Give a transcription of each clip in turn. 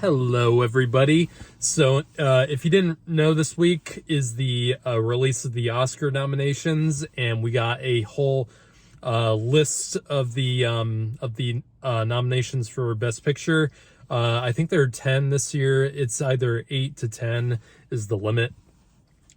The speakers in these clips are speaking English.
Hello, everybody. So, if you didn't know, this week is the release of the Oscar nominations, and we got a whole list of the nominations for Best Picture. I think there are 10 this year. It's either 8 to 10 is the limit.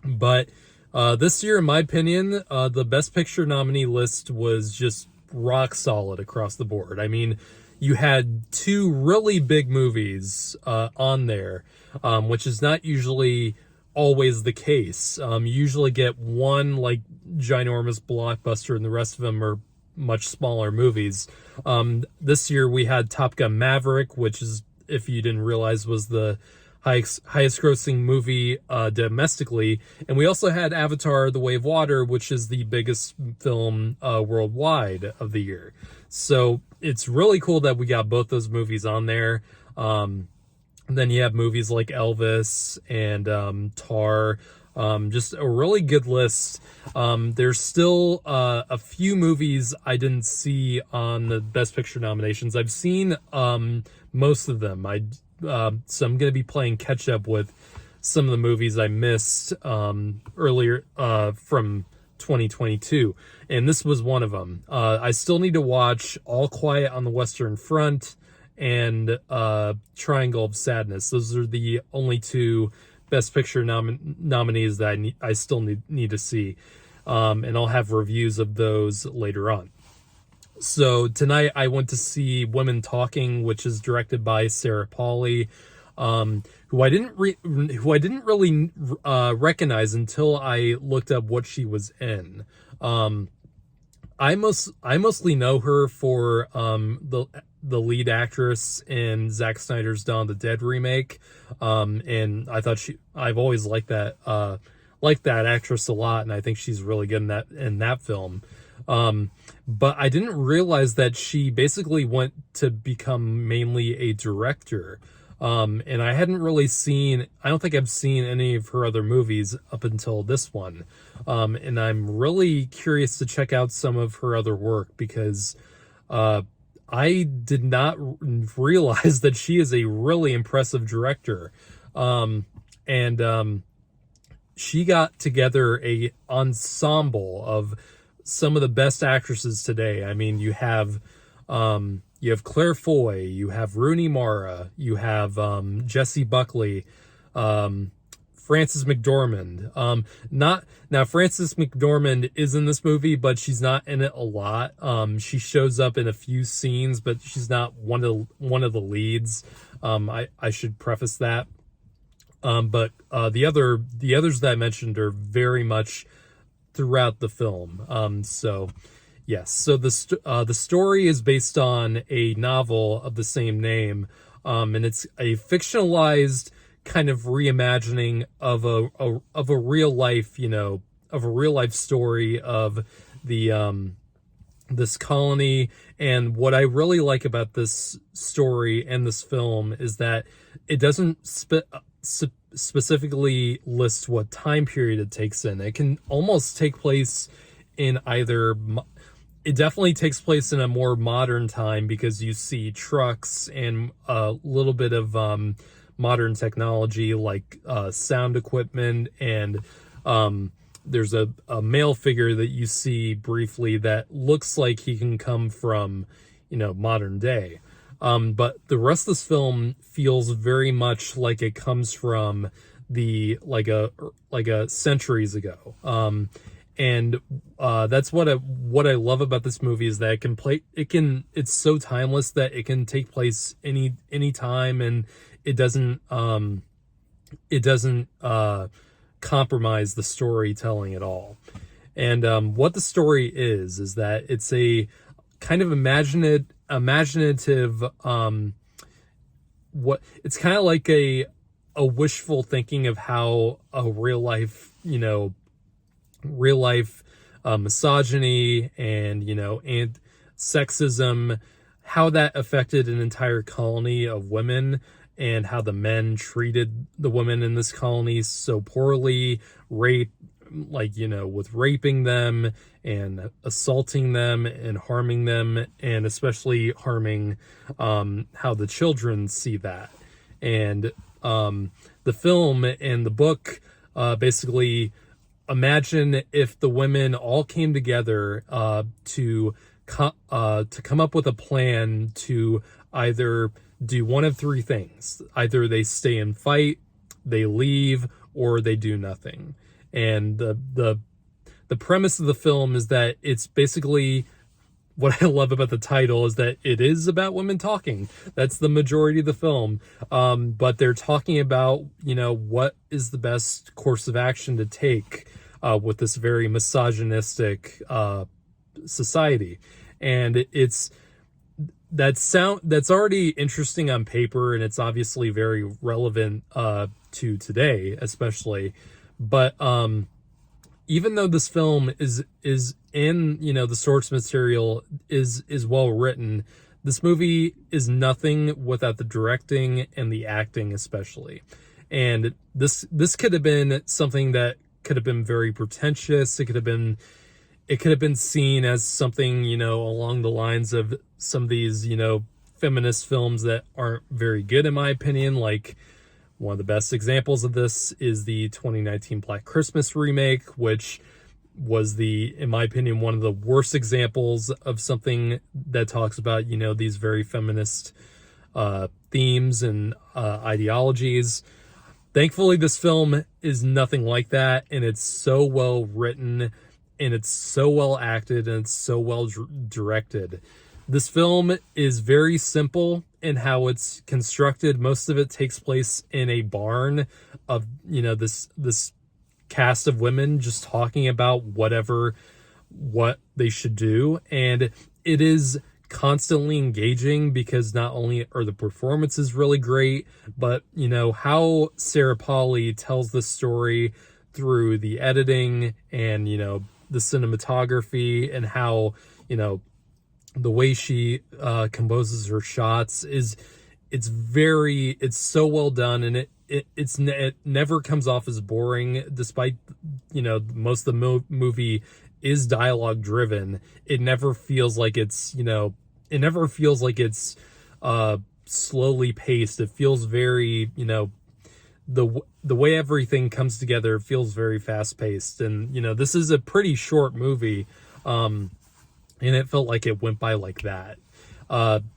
But this year, in my opinion, the Best Picture nominee list was just rock solid across the board. I mean, you had two really big movies on there, which is not usually always the case. You usually get one like ginormous blockbuster, and the rest of them are much smaller movies. This year we had Top Gun Maverick, which is, if you didn't realize, was the highest grossing movie domestically, and we also had Avatar: The Way of Water, which is the biggest film worldwide of the year. So it's really cool that we got both those movies on there. Then you have movies like Elvis and Tar. Just a really good list. There's still a few movies I didn't see on the Best Picture nominations. I've seen most of them. So I'm going to be playing catch up with some of the movies I missed earlier from 2022, and this was one of them. I still need to watch All Quiet on the Western Front and Triangle of Sadness. Those are the only two Best Picture nominees that I still need to see, and I'll have reviews of those later on. So tonight I went to see Women Talking, which is directed by Sarah Polley, who I didn't really recognize until I looked up what she was in. I mostly know her for the lead actress in Zack Snyder's Dawn of the Dead remake, and I've always liked that actress a lot, and I think she's really good in that film. But I didn't realize that she basically went to become mainly a director. And I don't think I've seen any of her other movies up until this one. And I'm really curious to check out some of her other work, because I did not realize that she is a really impressive director. And she got together a ensemble of some of the best actresses today. I mean, you have Claire Foy, you have Rooney Mara, you have Jessie Buckley, Frances McDormand. Frances McDormand is in this movie, but she's not in it a lot. She shows up in a few scenes, but she's not one of the leads. I should preface that. But the others that I mentioned are very much throughout the film. So yes, so the story is based on a novel of the same name, and it's a fictionalized kind of reimagining of a real life story of the this colony. And what I really like about this story and this film is that it doesn't specifically list what time period it takes in. It can almost take place in it definitely takes place in a more modern time, because you see trucks and a little bit of modern technology like sound equipment, and there's a male figure that you see briefly that looks like he can come from modern day. But the rest of this film feels very much like it comes from like a centuries ago. And that's what I love about this movie, is that it's so timeless that it can take place any time, and it doesn't compromise the storytelling at all. And what the story is that it's a kind of imaginative it's kind of like a wishful thinking of how a real life misogyny and sexism, how that affected an entire colony of women, and how the men treated the women in this colony so poorly, with raping them and assaulting them and harming them, and especially harming how the children see that. And the film and the book basically imagine if the women all came together to come up with a plan to either do one of three things. Either they stay and fight, they leave, or they do nothing. And the premise of the film is that it's basically, what I love about the title is that it is about women talking. That's the majority of the film. But they're talking about, what is the best course of action to take with this very misogynistic society. And that's already interesting on paper, and it's obviously very relevant to today, especially. But even though this film is in, the source material is well written, this movie is nothing without the directing and the acting, especially. And this could have been something that could have been very pretentious. It could have been seen as something, along the lines of some of these, feminist films that aren't very good, in my opinion. Like, one of the best examples of this is the 2019 Black Christmas remake, which was in my opinion, one of the worst examples of something that talks about, these very feminist themes and ideologies. Thankfully, this film is nothing like that, and it's so well written, and it's so well acted, and it's so well directed. This film is very simple in how it's constructed. Most of it takes place in a barn of, this cast of women just talking about what they should do. And it is constantly engaging because not only are the performances really great, but, how Sarah Polley tells the story through the editing and, the cinematography, and how, the way she composes her shots it's so well done, and it never comes off as boring, despite, most of the movie is dialogue driven. It never feels like it's, slowly paced. It feels very, the way everything comes together feels very fast paced. And, this is a pretty short movie. And it felt like it went by like that,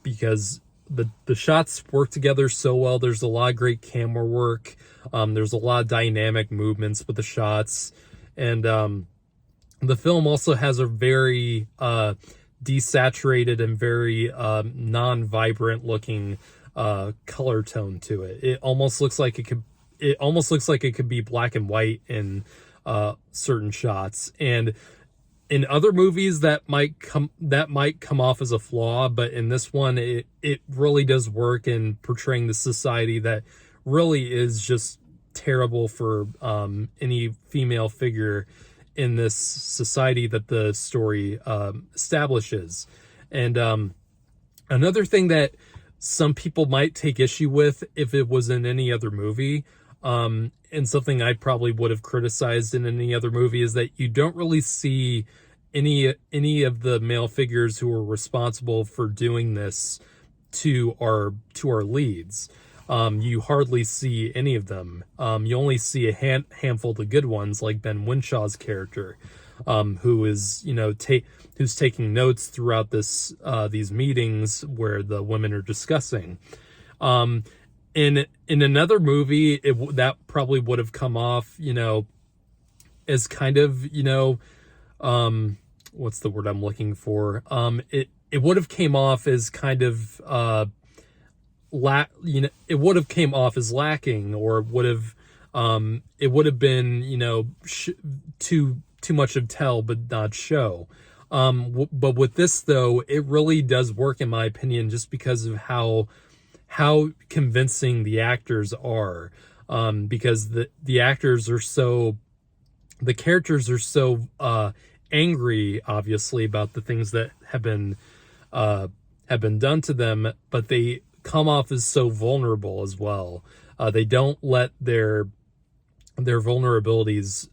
because the shots work together so well. There's a lot of great camera work. There's a lot of dynamic movements with the shots. And the film also has a very desaturated and very non-vibrant looking color tone to it. It almost looks like it could be black and white in certain shots. And in other movies that might come off as a flaw, but in this one it really does work in portraying the society that really is just terrible for any female figure in this society that the story establishes. And another thing that some people might take issue with if it was in any other movie, and something I probably would have criticized in any other movie, is that you don't really see any of the male figures who are responsible for doing this to our leads. You hardly see any of them. You only see a handful of the good ones, like Ben Winshaw's character, who is, who's taking notes throughout these meetings where the women are discussing. In another movie, that probably would have come off, as kind of, what's the word I'm looking for? It would have came off as kind of, it would have came off as lacking, or it would have been, too much of tell but not show. But with this, though, it really does work, in my opinion, just because of how convincing the actors are, because the actors are the characters are so angry, obviously, about the things that have been done to them, but they come off as so vulnerable as well. They don't let their vulnerabilities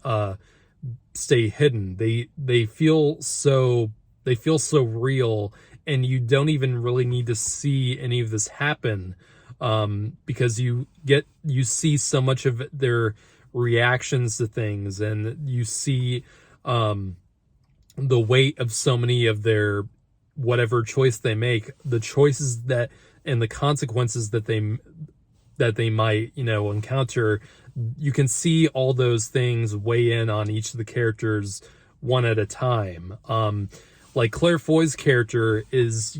stay hidden. They feel so real, and you don't even really need to see any of this happen because you see so much of their reactions to things, and you see the weight of so many of their whatever choice they make, the choices that and the consequences that they might, encounter. You can see all those things weigh in on each of the characters one at a time. Like Claire Foy's character is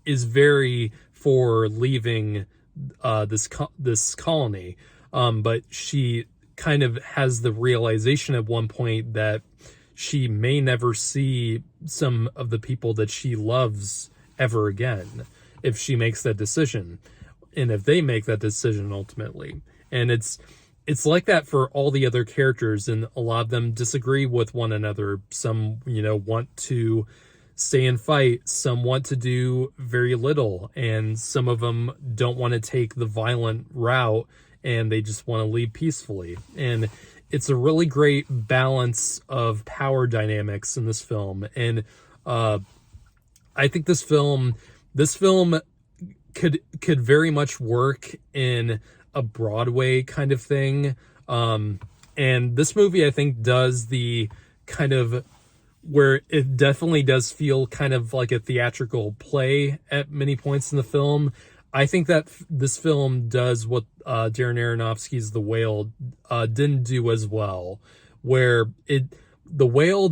very for leaving this colony, but she kind of has the realization at one point that she may never see some of the people that she loves ever again if she makes that decision, and if they make that decision ultimately. And it's like that for all the other characters, and a lot of them disagree with one another. Some want to stay and fight, some want to do very little, and some of them don't want to take the violent route and they just want to leave peacefully. And it's a really great balance of power dynamics in this film. And I think this film could very much work in a Broadway kind of thing. And this movie, I think, does the kind of where it definitely does feel kind of like a theatrical play at many points in the film. I think that this film does what Darren Aronofsky's The Whale didn't do as well, where The Whale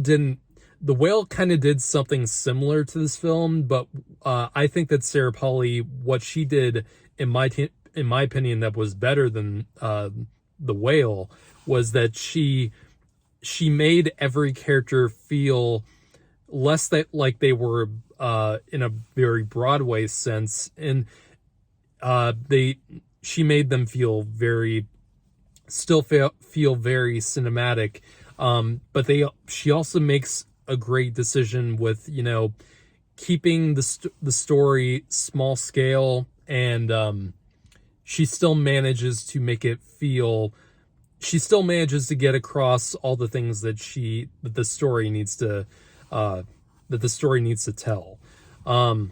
kind of did something similar to this film, but I think that Sarah Polley, what she did, in my opinion, that was better than The Whale, was that she made every character feel less like they were in a very Broadway sense, and she made them feel very cinematic, but she also makes a great decision with keeping the story small scale, and she still manages to make it feel. She still manages to get across all the things that the story needs to tell, and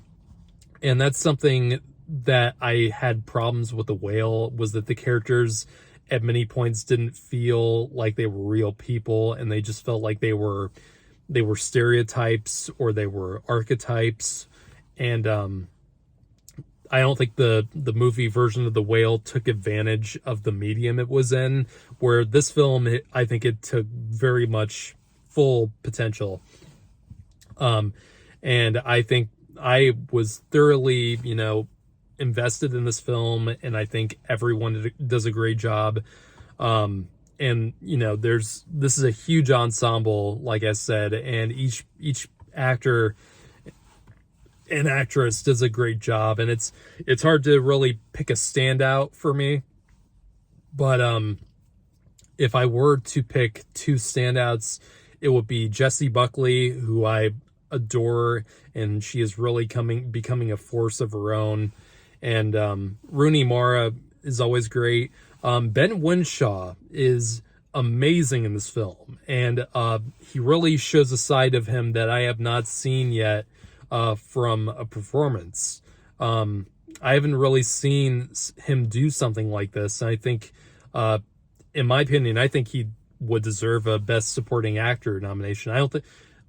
that's something that I had problems with The Whale, was that the characters at many points didn't feel like they were real people, and they just felt like they were stereotypes or they were archetypes. And I don't think the movie version of The Whale took advantage of the medium it was in, where this film, I think it took very much full potential. And I think I was thoroughly, invested in this film, and I think everyone does a great job. And this is a huge ensemble, like I said, and each actor and actress does a great job, and it's hard to really pick a standout for me. But if I were to pick two standouts, it would be Jessie Buckley, who I adore, and she is really becoming a force of her own. And Rooney Mara is always great. Ben Whishaw is amazing in this film, and he really shows a side of him that I have not seen yet from a performance. I haven't really seen him do something like this, and I think, in my opinion, I think he would deserve a Best Supporting Actor nomination. I don't think,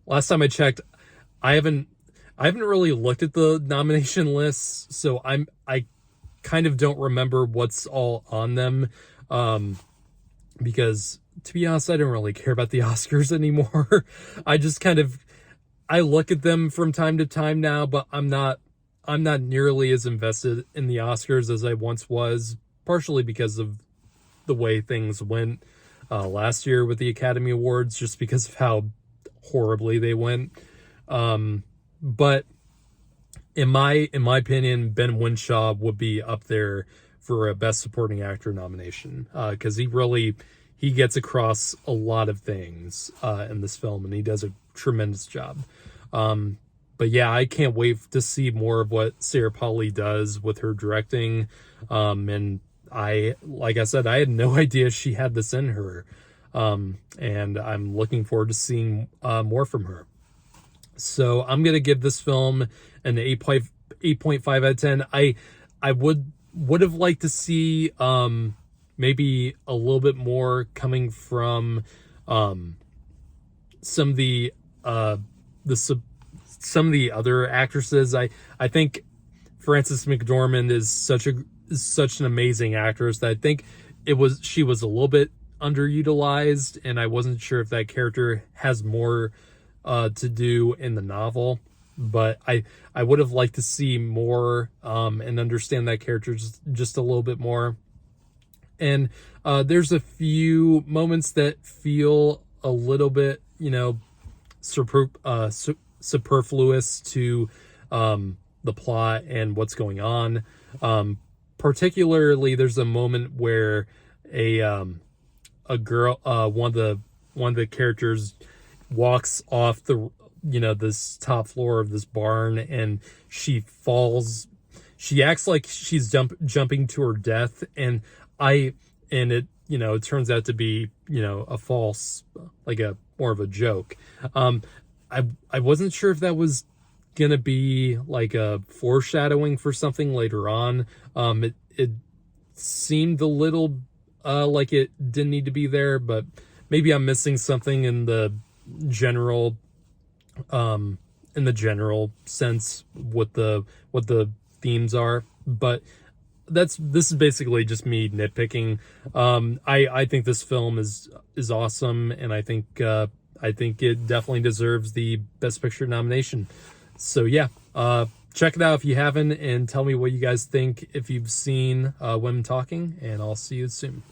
last time I checked, I haven't really looked at the nomination lists, so I kind of don't remember what's all on them, because, to be honest, I don't really care about the Oscars anymore. I look at them from time to time now, but I'm not nearly as invested in the Oscars as I once was, partially because of the way things went last year with the Academy Awards, just because of how horribly they went. But in my opinion, Ben Whishaw would be up there for a Best Supporting Actor nomination, because he gets across a lot of things in this film, and he does a tremendous job. But yeah, I can't wait to see more of what Sarah Polley does with her directing. And like I said, I had no idea she had this in her. And I'm looking forward to seeing more from her. So I'm going to give this film an 8.5 out of 10. I would would have liked to see maybe a little bit more coming from some of the some of the other actresses. I think Frances McDormand is such an amazing actress that I think she was a little bit underutilized, and I wasn't sure if that character has more to do in the novel. But I would have liked to see more and understand that character just a little bit more. And there's a few moments that feel a little bit, superfluous to the plot and what's going on. Particularly, there's a moment where a girl, one of the characters walks off this top floor of this barn, and she falls. She acts like she's jumping to her death, and it it turns out to be a false, like a more of a joke. I wasn't sure if that was gonna be like a foreshadowing for something later on. It seemed a little like it didn't need to be there, but maybe I'm missing something in the general sense what the themes are. But this is basically just me nitpicking. I think this film is awesome, and I think it definitely deserves the Best Picture nomination. So yeah, check it out if you haven't, and tell me what you guys think if you've seen Women Talking, and I'll see you soon.